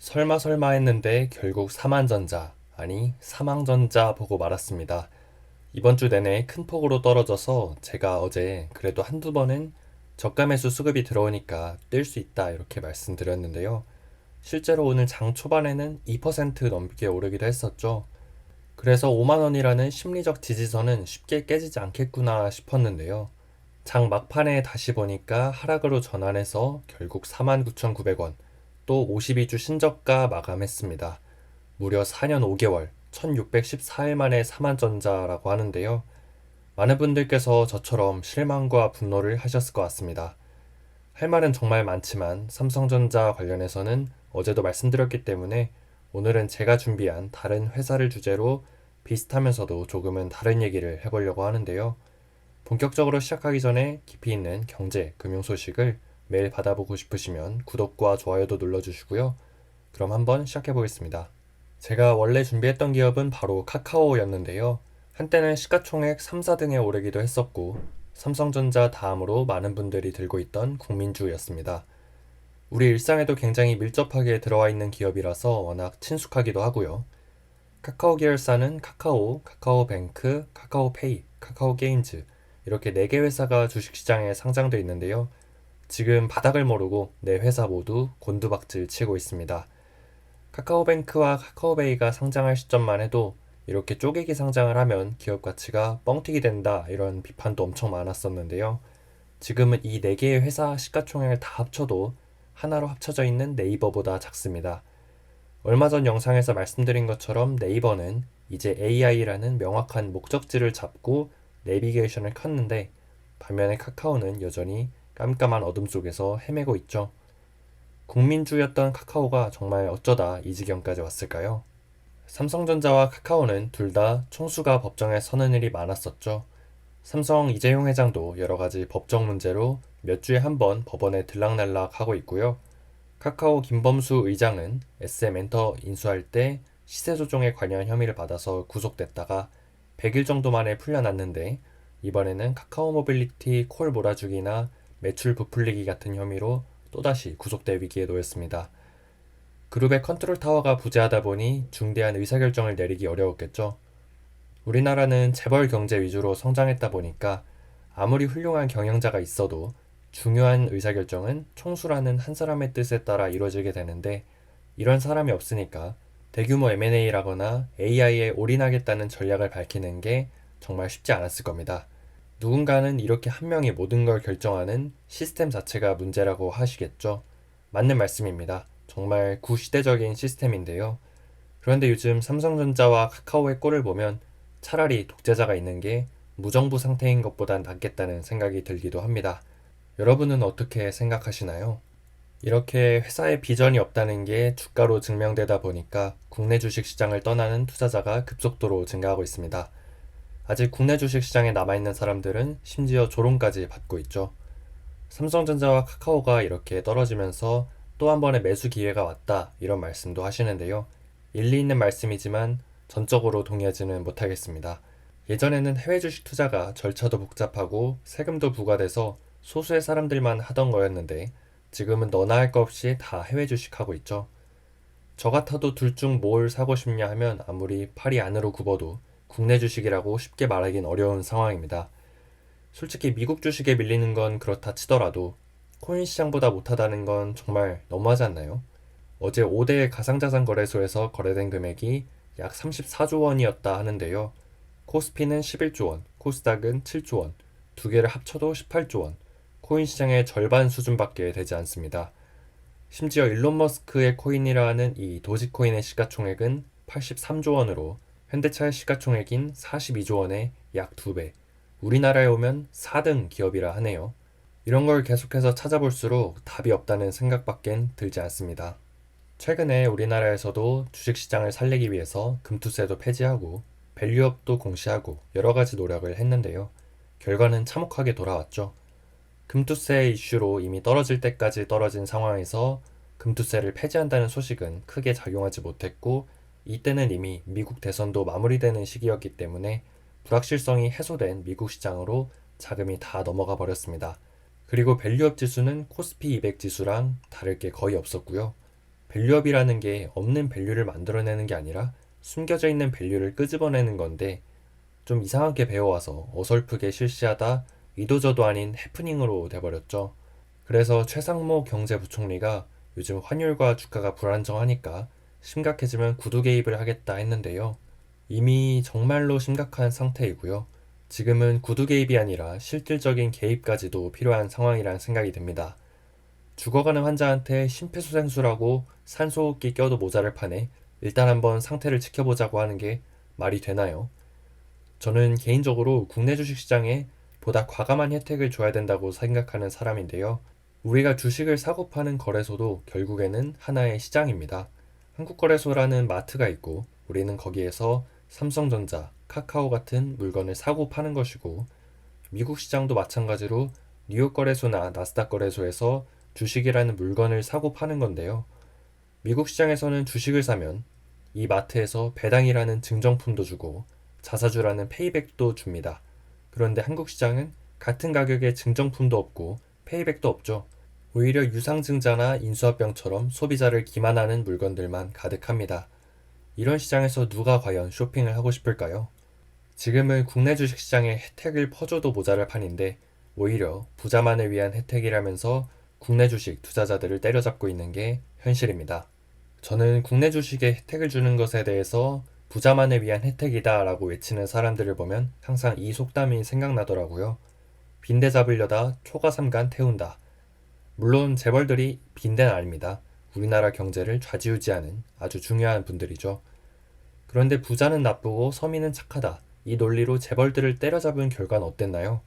설마 설마 했는데 결국 사만전자, 아니 사망전자 보고 말았습니다. 이번 주 내내 큰 폭으로 떨어져서 제가 어제 그래도 한두 번은 저가 매수 수급이 들어오니까 뛸 수 있다 이렇게 말씀드렸는데요. 실제로 오늘 장 초반에는 2% 넘게 오르기도 했었죠. 그래서 5만 원이라는 심리적 지지선은 쉽게 깨지지 않겠구나 싶었는데요. 장 막판에 다시 보니까 하락으로 전환해서 결국 49,900원, 또 52주 신저가 마감했습니다. 무려 4년 5개월, 1614일 만에 사만전자라고 하는데요. 많은 분들께서 저처럼 실망과 분노를 하셨을 것 같습니다. 할 말은 정말 많지만 삼성전자 관련해서는 어제도 말씀드렸기 때문에 오늘은 제가 준비한 다른 회사를 주제로 비슷하면서도 조금은 다른 얘기를 해보려고 하는데요. 본격적으로 시작하기 전에 깊이 있는 경제, 금융 소식을 매일 받아보고 싶으시면 구독과 좋아요도 눌러주시고요. 그럼 한번 시작해 보겠습니다. 제가 원래 준비했던 기업은 바로 카카오였는데요. 한때는 시가총액 3, 4등에 오르기도 했었고 삼성전자 다음으로 많은 분들이 들고 있던 국민주였습니다. 우리 일상에도 굉장히 밀접하게 들어와 있는 기업이라서 워낙 친숙하기도 하고요. 카카오 계열사는 카카오, 카카오뱅크, 카카오페이, 카카오게임즈 이렇게 4개 회사가 주식시장에 상장돼 있는데요. 지금 바닥을 모르고 4회사 모두 곤두박질 치고 있습니다. 카카오뱅크와 카카오페이가 상장할 시점만 해도 이렇게 쪼개기 상장을 하면 기업 가치가 뻥튀기 된다 이런 비판도 엄청 많았었는데요. 지금은 이 4개의 회사 시가총액을 다 합쳐도 하나로 합쳐져 있는 네이버보다 작습니다. 얼마 전 영상에서 말씀드린 것처럼 네이버는 이제 AI라는 명확한 목적지를 잡고 내비게이션을 켰는데 반면에 카카오는 여전히 깜깜한 어둠 속에서 헤매고 있죠. 국민주였던 카카오가 정말 어쩌다 이 지경까지 왔을까요? 삼성전자와 카카오는 둘 다 총수가 법정에 서는 일이 많았었죠. 삼성 이재용 회장도 여러 가지 법적 문제로 몇 주에 한 번 법원에 들락날락 하고 있고요. 카카오 김범수 의장은 SM엔터 인수할 때 시세 조종에 관여한 혐의를 받아서 구속됐다가 100일 정도 만에 풀려났는데 이번에는 카카오 모빌리티 콜 몰아주기나 매출 부풀리기 같은 혐의로 또다시 구속될 위기에 놓였습니다. 그룹의 컨트롤 타워가 부재하다 보니 중대한 의사결정을 내리기 어려웠겠죠. 우리나라는 재벌 경제 위주로 성장했다 보니까 아무리 훌륭한 경영자가 있어도 중요한 의사결정은 총수라는 한 사람의 뜻에 따라 이루어지게 되는데 이런 사람이 없으니까 대규모 M&A라거나 AI에 올인하겠다는 전략을 밝히는 게 정말 쉽지 않았을 겁니다. 누군가는 이렇게 한 명이 모든 걸 결정하는 시스템 자체가 문제라고 하시겠죠. 맞는 말씀입니다. 정말 구시대적인 시스템인데요. 그런데 요즘 삼성전자와 카카오의 꼴을 보면 차라리 독재자가 있는 게 무정부 상태인 것보단 낫겠다는 생각이 들기도 합니다. 여러분은 어떻게 생각하시나요? 이렇게 회사에 비전이 없다는 게 주가로 증명되다 보니까 국내 주식시장을 떠나는 투자자가 급속도로 증가하고 있습니다. 아직 국내 주식시장에 남아있는 사람들은 심지어 조롱까지 받고 있죠. 삼성전자와 카카오가 이렇게 떨어지면서 또 한 번의 매수 기회가 왔다 이런 말씀도 하시는데요. 일리 있는 말씀이지만 전적으로 동의하지는 못하겠습니다. 예전에는 해외 주식 투자가 절차도 복잡하고 세금도 부과돼서 소수의 사람들만 하던 거였는데 지금은 너나 할 거 없이 다 해외 주식하고 있죠. 저 같아도 둘 중 뭘 사고 싶냐 하면 아무리 팔이 안으로 굽어도 국내 주식이라고 쉽게 말하긴 어려운 상황입니다. 솔직히 미국 주식에 밀리는 건 그렇다 치더라도 코인 시장보다 못하다는 건 정말 너무하지 않나요? 어제 5대 가상자산 거래소에서 거래된 금액이 약 34조 원이었다 하는데요. 코스피는 11조 원, 코스닥은 7조 원, 두 개를 합쳐도 18조 원, 코인 시장의 절반 수준밖에 되지 않습니다. 심지어 일론 머스크의 코인이라 하는 이 도지코인의 시가총액은 83조 원으로 현대차의 시가총액인 42조 원의 약 2배, 우리나라에 오면 4등 기업이라 하네요. 이런 걸 계속해서 찾아볼수록 답이 없다는 생각밖엔 들지 않습니다. 최근에 우리나라에서도 주식시장을 살리기 위해서 금투세도 폐지하고 밸류업도 공시하고 여러 가지 노력을 했는데요. 결과는 참혹하게 돌아왔죠. 금투세 이슈로 이미 떨어질 때까지 떨어진 상황에서 금투세를 폐지한다는 소식은 크게 작용하지 못했고 이때는 이미 미국 대선도 마무리되는 시기였기 때문에 불확실성이 해소된 미국 시장으로 자금이 다 넘어가 버렸습니다. 그리고 밸류업 지수는 코스피 200 지수랑 다를 게 거의 없었고요. 밸류업이라는 게 없는 밸류를 만들어내는 게 아니라 숨겨져 있는 밸류를 끄집어내는 건데 좀 이상하게 배워와서 어설프게 실시하다 이도저도 아닌 해프닝으로 돼버렸죠. 그래서 최상목 경제부총리가 요즘 환율과 주가가 불안정하니까 심각해지면 구두 개입을 하겠다 했는데요. 이미 정말로 심각한 상태이고요. 지금은 구두 개입이 아니라 실질적인 개입까지도 필요한 상황이란 생각이 듭니다. 죽어가는 환자한테 심폐소생술하고 산소호흡기 껴도 모자를 파네 일단 한번 상태를 지켜보자고 하는 게 말이 되나요? 저는 개인적으로 국내 주식시장에 보다 과감한 혜택을 줘야 된다고 생각하는 사람인데요. 우리가 주식을 사고 파는 거래소도 결국에는 하나의 시장입니다. 한국거래소라는 마트가 있고 우리는 거기에서 삼성전자, 카카오 같은 물건을 사고 파는 것이고 미국 시장도 마찬가지로 뉴욕 거래소나 나스닥 거래소에서 주식이라는 물건을 사고 파는 건데요. 미국 시장에서는 주식을 사면 이 마트에서 배당이라는 증정품도 주고 자사주라는 페이백도 줍니다. 그런데 한국 시장은 같은 가격에 증정품도 없고 페이백도 없죠. 오히려 유상증자나 인수합병처럼 소비자를 기만하는 물건들만 가득합니다. 이런 시장에서 누가 과연 쇼핑을 하고 싶을까요? 지금은 국내 주식시장에 혜택을 퍼줘도 모자랄 판인데 오히려 부자만을 위한 혜택이라면서 국내 주식 투자자들을 때려잡고 있는 게 현실입니다. 저는 국내 주식에 혜택을 주는 것에 대해서 부자만을 위한 혜택이다 라고 외치는 사람들을 보면 항상 이 속담이 생각나더라고요. 빈대 잡으려다 초가삼간 태운다. 물론 재벌들이 빈대는 아닙니다. 우리나라 경제를 좌지우지하는 아주 중요한 분들이죠. 그런데 부자는 나쁘고 서민은 착하다. 이 논리로 재벌들을 때려잡은 결과는 어땠나요?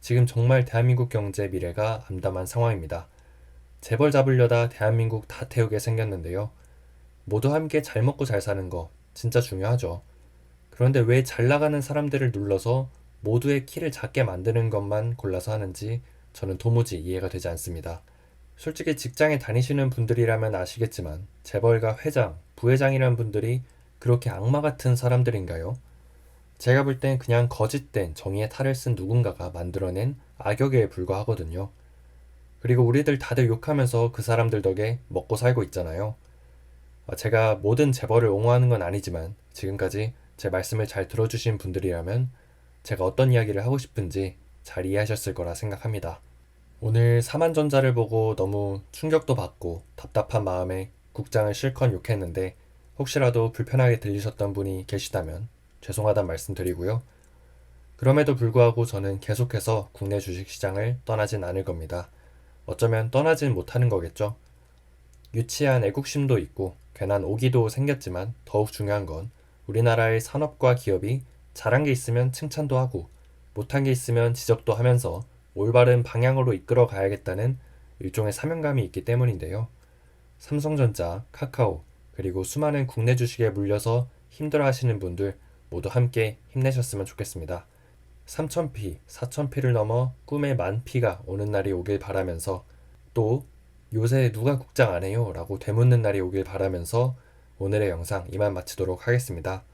지금 정말 대한민국 경제 미래가 암담한 상황입니다. 재벌 잡으려다 대한민국 다 태우게 생겼는데요. 모두 함께 잘 먹고 잘 사는 거 진짜 중요하죠. 그런데 왜 잘 나가는 사람들을 눌러서 모두의 키를 작게 만드는 것만 골라서 하는지 저는 도무지 이해가 되지 않습니다. 솔직히 직장에 다니시는 분들이라면 아시겠지만 재벌가 회장, 부회장이라는 분들이 그렇게 악마 같은 사람들인가요? 제가 볼 땐 그냥 거짓된 정의의 탈을 쓴 누군가가 만들어낸 악역에 불과하거든요. 그리고 우리들 다들 욕하면서 그 사람들 덕에 먹고 살고 있잖아요. 제가 모든 재벌을 옹호하는 건 아니지만 지금까지 제 말씀을 잘 들어주신 분들이라면 제가 어떤 이야기를 하고 싶은지 잘 이해하셨을 거라 생각합니다. 오늘 삼한전자를 보고 너무 충격도 받고 답답한 마음에 국장을 실컷 욕했는데 혹시라도 불편하게 들리셨던 분이 계시다면 죄송하단 말씀드리고요. 그럼에도 불구하고 저는 계속해서 국내 주식시장을 떠나진 않을 겁니다. 어쩌면 떠나진 못하는 거겠죠. 유치한 애국심도 있고 괜한 오기도 생겼지만 더욱 중요한 건 우리나라의 산업과 기업이 잘한 게 있으면 칭찬도 하고 못한 게 있으면 지적도 하면서 올바른 방향으로 이끌어 가야겠다는 일종의 사명감이 있기 때문인데요. 삼성전자, 카카오, 그리고 수많은 국내 주식에 물려서 힘들어 하시는 분들 모두 함께 힘내셨으면 좋겠습니다. 3000p, 4000p를 넘어 꿈의 만p가 오는 날이 오길 바라면서 또 요새 누가 국장 안 해요? 라고 되묻는 날이 오길 바라면서 오늘의 영상 이만 마치도록 하겠습니다.